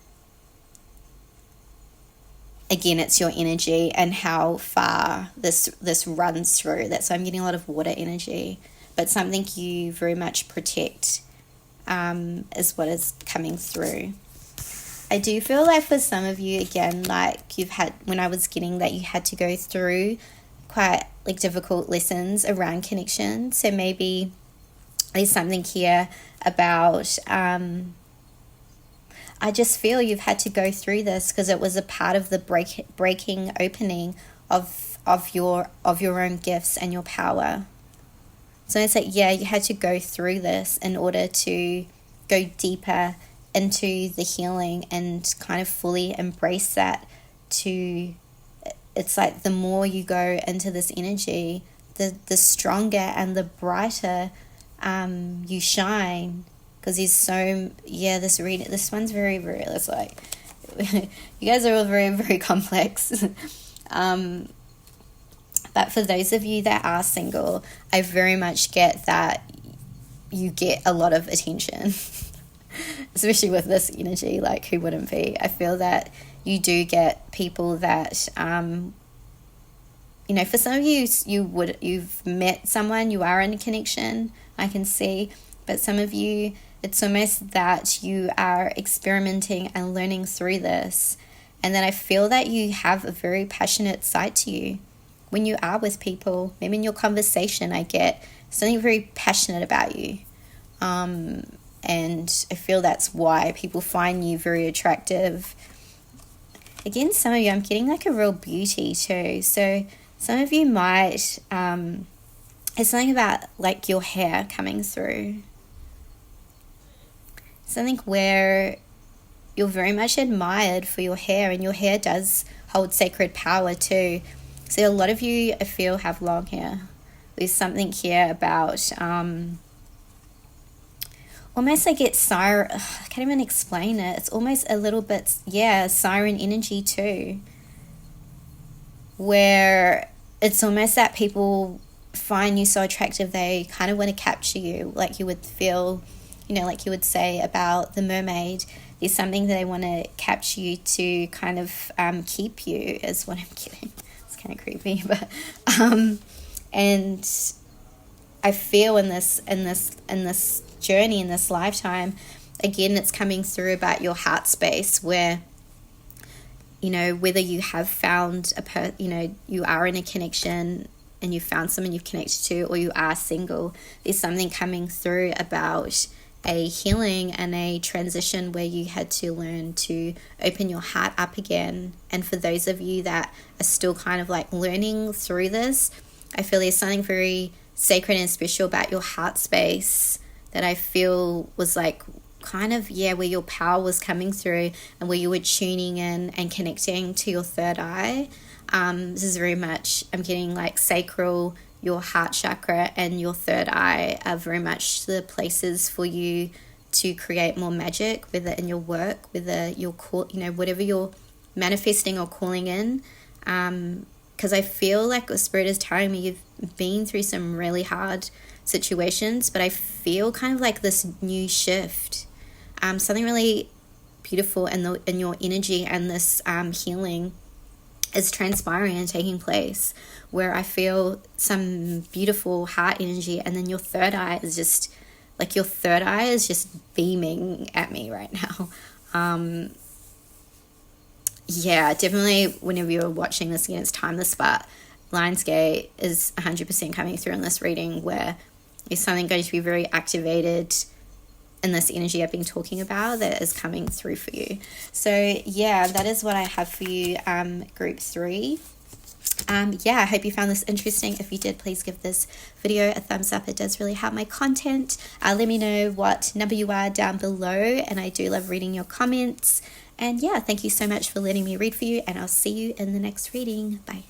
again, it's your energy and how far this runs through. That's why I'm getting a lot of water energy, but something you very much protect is what is coming through. I do feel like for some of you, again, like you've had, when I was getting that you had to go through quite like difficult lessons around connection. So maybe there's something here about, I just feel you've had to go through this because it was a part of the breaking opening of your own gifts and your power. So it's like, you had to go through this in order to go deeper into the healing and kind of fully embrace that. It's like the more you go into this energy, the stronger and the brighter you shine, because there's so this one's very, very, it's like you guys are all very, very complex. But for those of you that are single, I very much get that you get a lot of attention. Especially with this energy, like who wouldn't be? I feel that you do get people that for some of you you've met someone, you are in a connection, I can see, but some of you it's almost that you are experimenting and learning through this, and then I feel that you have a very passionate side to you when you are with people. Maybe in your conversation I get something very passionate about you. And I feel that's why people find you very attractive. Again, some of you, I'm getting like a real beauty too. So some of you might, it's something about like your hair coming through. Something where you're very much admired for your hair, and your hair does hold sacred power too. So a lot of you, I feel, have long hair. There's something here about almost like it's siren. I can't even explain it. It's almost a little bit, siren energy too, where it's almost that people find you so attractive they kind of want to capture you, like you would feel, like you would say about the mermaid. There's something that they want to capture you to kind of keep you, is what I'm getting. It's kind of creepy, but and I feel in this journey, in this lifetime, again, it's coming through about your heart space, where whether you have found you are in a connection and you found someone you've connected to, or you are single, there's something coming through about a healing and a transition where you had to learn to open your heart up again. And for those of you that are still kind of like learning through this, I feel there's something very sacred and special about your heart space that I feel was like kind of, where your power was coming through and where you were tuning in and connecting to your third eye. This is very much, I'm getting like sacral, your heart chakra and your third eye are very much the places for you to create more magic, whether in your work, whether you're whatever you're manifesting or calling in. Because I feel like the spirit is telling me you've been through some really hard situations, but I feel kind of like this new shift, something really beautiful in your energy, and this healing is transpiring and taking place, where I feel some beautiful heart energy, and then your third eye is just beaming at me right now. Definitely whenever you're watching this again, it's timeless, but Lionsgate is 100% coming through in this reading, where there's something going to be very activated in this energy I've been talking about that is coming through for you. So that is what I have for you, group 3. I hope you found this interesting. If you did, please give this video a thumbs up. It does really help my content. Let me know what number you are down below, and I do love reading your comments. And thank you so much for letting me read for you, and I'll see you in the next reading. Bye.